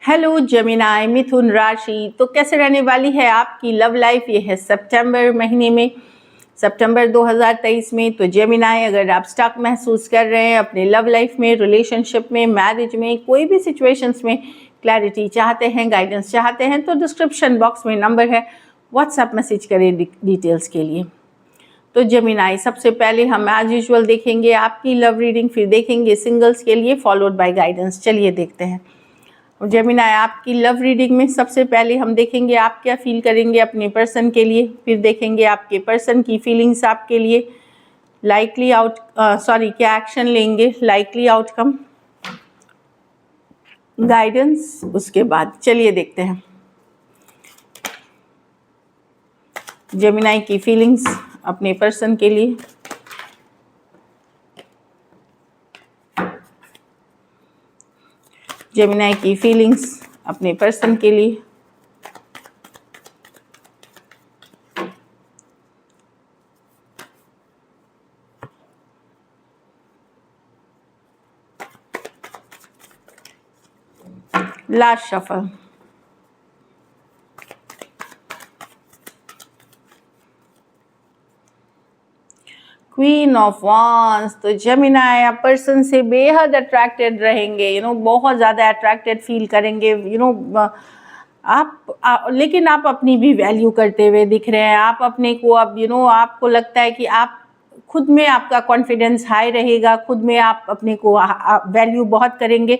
Hello Gemini मिथुन राशि, तो कैसे रहने वाली है आपकी लव लाइफ। ये है सितंबर महीने में, सितंबर 2023 में। तो जेमिनाई, अगर आप स्टक महसूस कर रहे हैं अपने लव लाइफ में, रिलेशनशिप में, मैरिज में, कोई भी सिचुएशंस में क्लैरिटी चाहते हैं, गाइडेंस चाहते हैं, तो डिस्क्रिप्शन बॉक्स में नंबर है, व्हाट्सएप मैसेज करें डिटेल्स के लिए। तो जेमिनाई, सबसे पहले हम एज यूजुअल देखेंगे आपकी लव रीडिंग, फिर देखेंगे सिंगल्स के लिए, फॉलोड बाय गाइडेंस। चलिए देखते हैं। जेमिनाई, आपकी लव रीडिंग में सबसे पहले हम देखेंगे आप क्या फील करेंगे अपने पर्सन के लिए, फिर देखेंगे आपके पर्सन की फीलिंग्स आपके लिए, लाइकली क्या एक्शन लेंगे, लाइकली आउटकम, गाइडेंस, उसके बाद चलिए देखते हैं जेमिनाई की फीलिंग्स अपने पर्सन के लिए। जेमिनाई की फीलिंग्स अपने पर्सन के लिए। Last shuffle. Queen of wands. तो जेमिनाई, आप पर्सन से बेहद अट्रैक्टेड रहेंगे, बहुत ज़्यादा अट्रैक्टेड फील करेंगे, लेकिन आप अपनी भी वैल्यू करते हुए दिख रहे हैं। आप अपने को अब आपको लगता है कि आप खुद में, आपका कॉन्फिडेंस हाई रहेगा, खुद में आप अपने को वैल्यू बहुत करेंगे।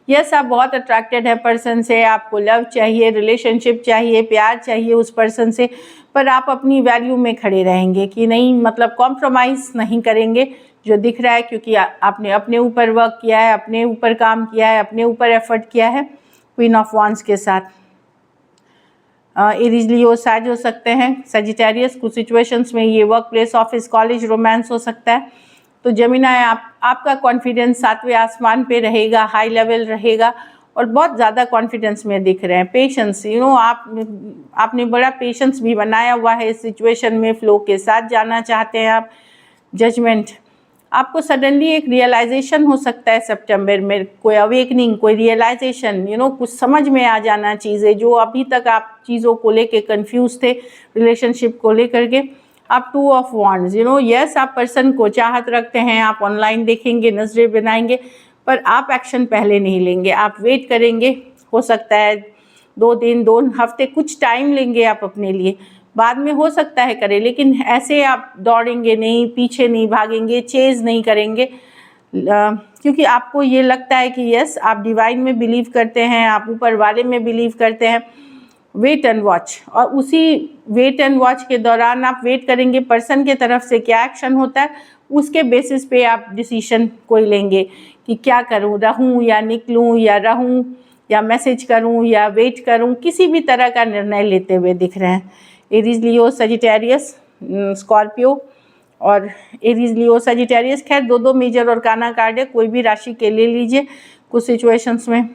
यस, आप बहुत अट्रैक्टेड है पर्सन से, आपको लव चाहिए, रिलेशनशिप चाहिए, प्यार चाहिए उस पर्सन से, पर आप अपनी वैल्यू में खड़े रहेंगे कि नहीं, मतलब कॉम्प्रोमाइज़ नहीं करेंगे, जो दिख रहा है, क्योंकि आपने अपने ऊपर वर्क किया है, अपने ऊपर काम किया है, अपने ऊपर एफर्ट किया है। क्वीन ऑफ वांड्स के साथ एरीज लियो साज हो सकते हैं, सजिटेरियस, कुछ सिचुएशंस में ये work place, office, college, romance हो सकता है। तो जेमिनाई, आपका कॉन्फिडेंस 7वें आसमान पे रहेगा, हाई लेवल रहेगा, और बहुत ज़्यादा कॉन्फिडेंस में दिख रहे हैं। पेशेंस, आपने बड़ा पेशेंस भी बनाया हुआ है इस सिचुएशन में, फ्लो के साथ जाना चाहते हैं आप। जजमेंट, आपको सडनली एक रियलाइजेशन हो सकता है सितंबर में, कोई अवेकनिंग, कोई रियलाइजेशन, कुछ समझ में आ जाना चीज़ें, जो अभी तक आप चीज़ों को लेके कंफ्यूज थे, रिलेशनशिप को लेकर के। आप 2 ऑफ वांड्स, यस, आप पर्सन को चाहत रखते हैं, आप ऑनलाइन देखेंगे, नजरें बनाएंगे, पर आप एक्शन पहले नहीं लेंगे, आप वेट करेंगे। हो सकता है 2 दिन, 2 हफ्ते, कुछ टाइम लेंगे आप अपने लिए, बाद में हो सकता है करें, लेकिन ऐसे आप दौड़ेंगे नहीं, पीछे नहीं भागेंगे, चेज नहीं करेंगे, क्योंकि आपको ये लगता है कि यस, आप डिवाइन में बिलीव करते हैं, आप ऊपर वाले में बिलीव करते हैं। वेट एंड वॉच, और उसी वेट एंड वॉच के दौरान आप वेट करेंगे पर्सन के तरफ से क्या एक्शन होता है, उसके बेसिस पे आप डिसीशन कोई लेंगे कि क्या करूं, रहूं या निकलूं, या रहूं या मैसेज करूं या वेट करूं, किसी भी तरह का निर्णय लेते हुए दिख रहे हैं। एरीज लियो सजिटेरियस, स्कॉर्पियो और एरीज लियो सजिटेरियस, खैर 2 मेजर और काना कार्ड है, कोई भी राशि के ले लीजिए कुछ सिचुएशंस में।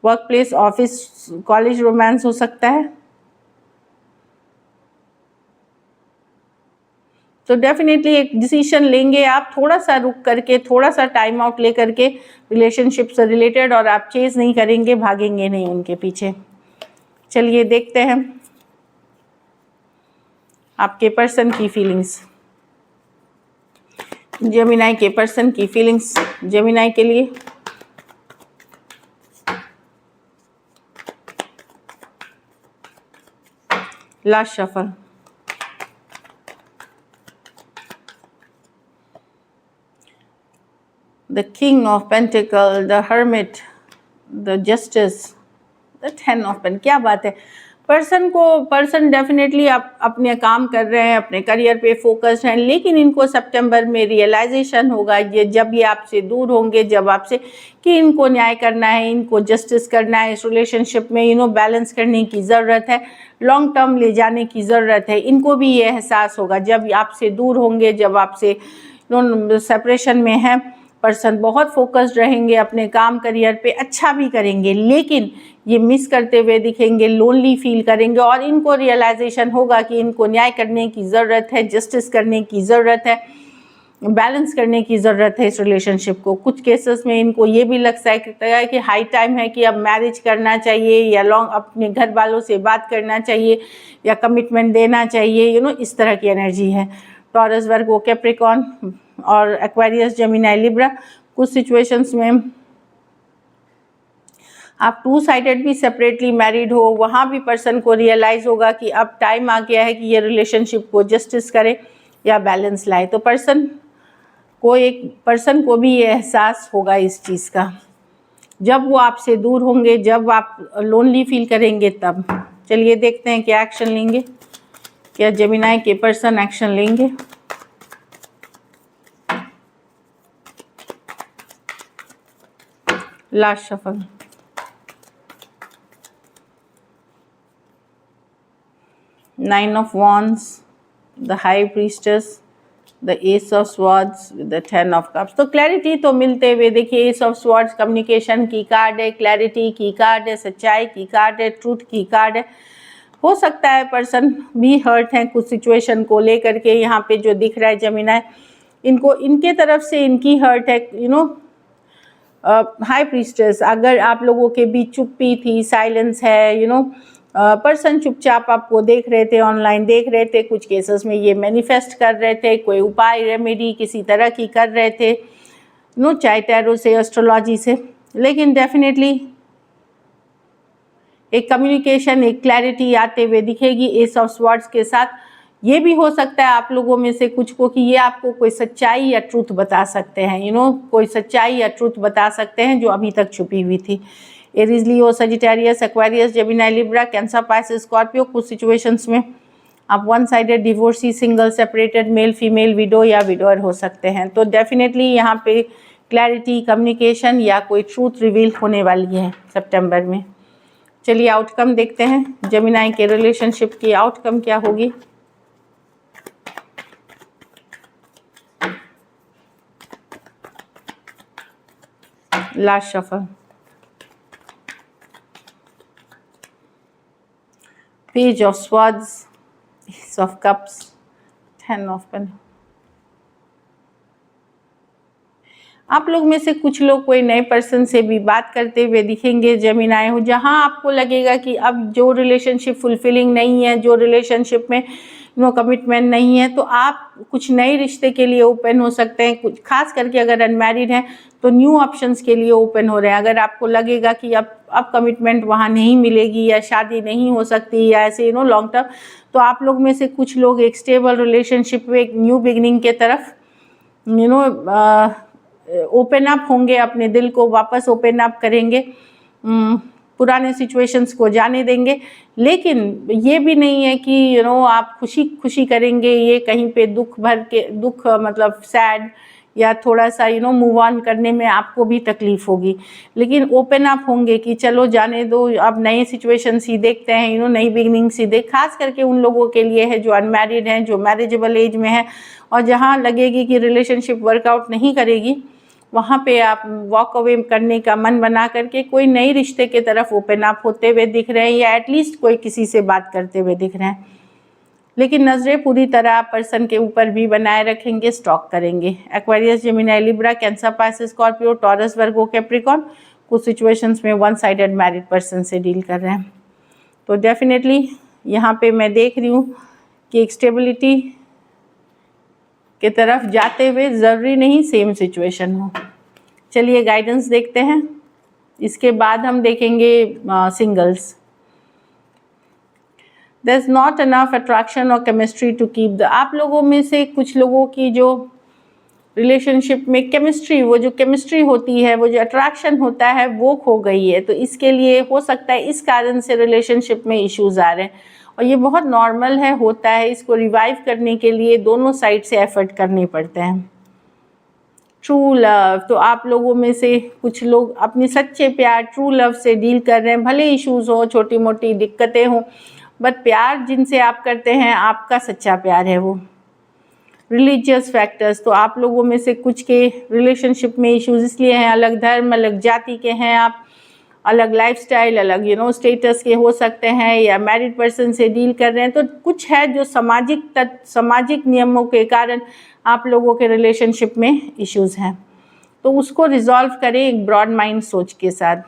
Work place, office, college, romance हो सकता है। तो डेफिनेटली एक डिसीजन लेंगे आप, थोड़ा सा रुक करके, थोड़ा सा टाइम आउट ले करके रिलेशनशिप से रिलेटेड, और आप चेज नहीं करेंगे, भागेंगे नहीं उनके पीछे। चलिए देखते हैं आपके पर्सन की फीलिंग्स, जेमिनाई के पर्सन की फीलिंग्स जेमिनाई के लिए। Last shuffle. The King of Pentacles, the Hermit, the Justice, the Ten of Pentacles। क्या बात है, पर्सन डेफिनेटली आप अपने काम कर रहे हैं, अपने करियर पे फोकस्ड हैं, लेकिन इनको सितंबर में रियलाइजेशन होगा, ये जब ये आपसे दूर होंगे, जब आपसे, कि इनको न्याय करना है, इनको जस्टिस करना है, इस रिलेशनशिप में बैलेंस करने की ज़रूरत है, लॉन्ग टर्म ले जाने की ज़रूरत है। इनको भी ये एहसास होगा जब आपसे दूर होंगे, जब आपसे सेपरेशन में है, पर्सन बहुत फोकस्ड रहेंगे अपने काम, करियर पे, अच्छा भी करेंगे, लेकिन ये मिस करते हुए दिखेंगे, लोनली फील करेंगे, और इनको रियलाइजेशन होगा कि इनको न्याय करने की ज़रूरत है, जस्टिस करने की ज़रूरत है। बैलेंस करने की ज़रूरत है इस रिलेशनशिप को। कुछ केसेस में इनको ये भी लगता है कि हाई टाइम है कि अब मैरिज करना चाहिए, या लॉन्ग अपने घर वालों से बात करना चाहिए, या कमिटमेंट देना चाहिए, इस तरह की एनर्जी है। टॉरस, वर्गो, कैप्रिकॉर्न और एक्वेरियस, जेमिनी, लिब्रा। कुछ सिचुएशंस में आप टू साइडेड भी सेपरेटली मैरिड हो, वहाँ भी पर्सन को रियलाइज़ होगा कि अब टाइम आ गया है कि ये रिलेशनशिप को जस्टिस करे या बैलेंस लाए। तो एक पर्सन को भी ये एहसास होगा इस चीज़ का, जब वो आपसे दूर होंगे, जब आप लोनली फील करेंगे तब। चलिए देखते हैं क्या एक्शन लेंगे, क्या जेमिनी के पर्सन एक्शन लेंगे। Last shuffle. Nine of wands, the high priestess, the S of swords, the 10 of cups. तो क्लैरिटी तो मिलते हुए देखिए, एस ऑफ स्वॉर्ड्स कम्युनिकेशन की कार्ड है, क्लैरिटी की कार्ड है, सच्चाई की कार्ड है, ट्रूथ की कार्ड है। हो सकता है पर्सन भी हर्ट हैं कुछ सिचुएशन को लेकर के। यहाँ पे जो दिख रहा है जेमिनी, इनको इनके तरफ से इनकी हर्ट है, हाई प्रीस्टेस। अगर आप लोगों के बीच चुप्पी थी, साइलेंस है, पर्सन चुपचाप आपको देख रहे थे, ऑनलाइन देख रहे थे, कुछ केसेस में ये मैनिफेस्ट कर रहे थे, कोई उपाय रेमेडी किसी तरह की कर रहे थे, चाहे टैरो से, एस्ट्रोलॉजी से। लेकिन डेफिनेटली एक कम्युनिकेशन, एक क्लैरिटी आते हुए दिखेगी एस ऑफ स्वॉर्ड्स के साथ। ये भी हो सकता है आप लोगों में से कुछ को कि ये आपको कोई सच्चाई या ट्रूथ बता सकते हैं, कोई सच्चाई या ट्रूथ बता सकते हैं जो अभी तक छुपी हुई थी। Aries, Leo, Sagittarius, Aquarius, Gemini, Libra, Cancer, Pisces, Scorpio. कुछ सिचुएशंस में आप one sided, divorcee, single, separated, male female, widow या विडोअर हो सकते हैं। तो डेफिनेटली यहाँ पे क्लैरिटी, कम्युनिकेशन या कोई ट्रूथ रिवील होने वाली है सितंबर में। चलिए आउटकम देखते हैं, जेमिनी के रिलेशनशिप की आउटकम क्या होगी। Last shuffle. Page of swords, ace of cups, 10 of pen. आप लोग में से कुछ लोग कोई नए पर्सन से भी बात करते हुए दिखेंगे जेमिनी हो, जहां आपको लगेगा कि अब जो रिलेशनशिप फुलफिलिंग नहीं है, जो रिलेशनशिप में कमिटमेंट नहीं है, तो आप कुछ नए रिश्ते के लिए ओपन हो सकते हैं। कुछ खास करके अगर अनमैरिड हैं तो न्यू ऑप्शंस के लिए ओपन हो रहे हैं। अगर आपको लगेगा कि अब कमिटमेंट वहाँ नहीं मिलेगी या शादी नहीं हो सकती या ऐसे लॉन्ग टर्म, तो आप लोग में से कुछ लोग एक स्टेबल रिलेशनशिप में, एक न्यू बिगनिंग के तरफ ओपन अप होंगे, अपने दिल को वापस ओपन अप करेंगे, पुराने सिचुएशंस को जाने देंगे। लेकिन ये भी नहीं है कि आप खुशी खुशी करेंगे, ये कहीं पे दुख मतलब सैड या थोड़ा सा मूव ऑन करने में आपको भी तकलीफ होगी। लेकिन ओपन अप होंगे कि चलो जाने दो, अब नए सिचुएशंस ही देखते हैं, नई बिगनिंग्स ही खास करके उन लोगों के लिए है जो अनमैरिड हैं, जो मैरिजेबल एज में है और जहाँ लगेगी कि रिलेशनशिप वर्कआउट नहीं करेगी, वहाँ पे आप वॉक अवे करने का मन बना करके कोई नई रिश्ते के तरफ ओपन अप होते हुए दिख रहे हैं, या एटलीस्ट कोई किसी से बात करते हुए दिख रहे हैं। लेकिन नज़रें पूरी तरह पर्सन के ऊपर भी बनाए रखेंगे, स्टॉक करेंगे। Aquarius, Gemini, Libra, Cancer, Pisces, Scorpio, Taurus, Virgo, Capricorn कुछ सिचुएशंस में वन साइडेड मैरिड पर्सन से डील कर रहे हैं। तो डेफिनेटली यहाँ पे मैं देख रही हूँ कि एक स्टेबिलिटी के तरफ जाते हुए, ज़रूरी नहीं सेम सिचुएशन हो। चलिए गाइडेंस देखते हैं, इसके बाद हम देखेंगे singles. There is not enough attraction और केमिस्ट्री टू कीप द। आप लोगों में से कुछ लोगों की जो रिलेशनशिप में केमिस्ट्री, वो जो केमिस्ट्री होती है, वो जो अट्रैक्शन होता है, वो खो गई है। तो इसके लिए हो सकता है इस कारण से रिलेशनशिप में इश्यूज़ आ रहे हैं, और ये बहुत नॉर्मल है, होता है। इसको रिवाइव करने के लिए दोनों साइड से एफर्ट करने पड़ते हैं। ट्रू लव, तो आप लोगों में से कुछ लोग अपने सच्चे प्यार, ट्रू लव से डील कर रहे हैं। भले इश्यूज़ हो, छोटी मोटी दिक्कतें हों, बट प्यार जिनसे आप करते हैं, आपका सच्चा प्यार है वो। रिलीजियस फैक्टर्स, तो आप लोगों में से कुछ के रिलेशनशिप में इश्यूज़ इसलिए हैं, अलग धर्म, अलग जाति के हैं आप, अलग लाइफस्टाइल, अलग स्टेटस के हो सकते हैं, या मैरिड पर्सन से डील कर रहे हैं, तो कुछ है जो सामाजिक नियमों के कारण आप लोगों के रिलेशनशिप में इश्यूज़ हैं, तो उसको रिजॉल्व करें एक ब्रॉड माइंड सोच के साथ।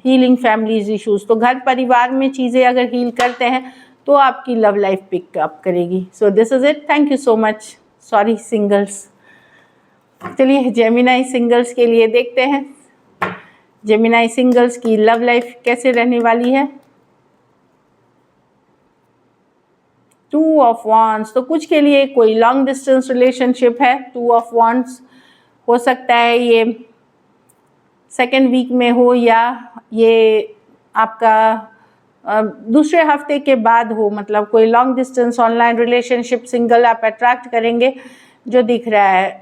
हीलिंग फैमिलीज इश्यूज़, तो घर परिवार में चीज़ें अगर हील करते हैं तो आपकी लव लाइफ पिक अप करेगी। So this is it, thank you so much. Sorry singles. चलिए जेमिनाई सिंगल्स के लिए देखते हैं जेमिनाई सिंगल्स की लव लाइफ कैसे रहने वाली है। 2 ऑफ वांड्स, तो कुछ के लिए कोई लॉन्ग डिस्टेंस रिलेशनशिप है। 2 ऑफ वांड्स हो सकता है ये सेकेंड वीक में हो, या ये आपका दूसरे हफ्ते के बाद हो, मतलब कोई long distance online relationship single आप अट्रैक्ट करेंगे जो दिख रहा है,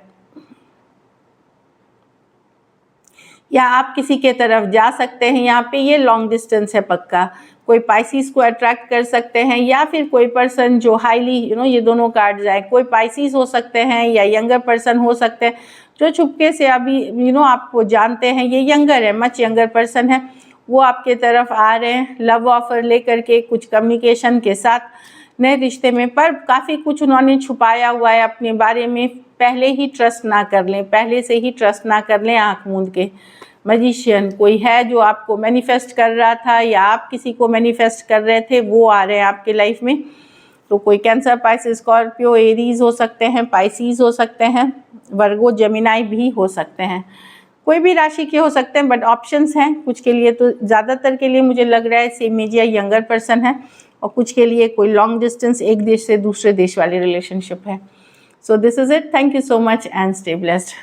या आप किसी के तरफ जा सकते हैं। यहाँ पे ये लॉन्ग डिस्टेंस है पक्का। कोई पाइसिस को अट्रैक्ट कर सकते हैं, या फिर कोई पर्सन जो हाईली ये दोनों कार्ड जाए, कोई पाइसिस हो सकते हैं या यंगर पर्सन हो सकते हैं जो छुपके से अभी आपको जानते हैं। ये यंगर है, मच यंगर पर्सन है, वो आपके तरफ आ रहे हैं लव ऑफर लेकर के, कुछ कम्युनिकेशन के साथ नए रिश्ते में, पर काफ़ी कुछ उन्होंने छुपाया हुआ है अपने बारे में। पहले ही ट्रस्ट ना कर लें, पहले से ही ट्रस्ट ना कर लें आँख मूंद के। मैजिशियन कोई है जो आपको मैनिफेस्ट कर रहा था, या आप किसी को मैनिफेस्ट कर रहे थे, वो आ रहे हैं आपके लाइफ में। तो कोई कैंसर, पाइसिस, स्कॉर्पियो, एरीज हो सकते हैं, पाइसिस हो सकते हैं, वर्गो, जेमिनाई भी हो सकते हैं, कोई भी राशि के हो सकते हैं, बट ऑप्शंस हैं कुछ के लिए। तो ज़्यादातर के लिए मुझे लग रहा है सेम एज या यंगर पर्सन है, और कुछ के लिए कोई लॉन्ग डिस्टेंस एक देश से दूसरे देश वाली रिलेशनशिप है। So this is it, thank you so much and stay blessed.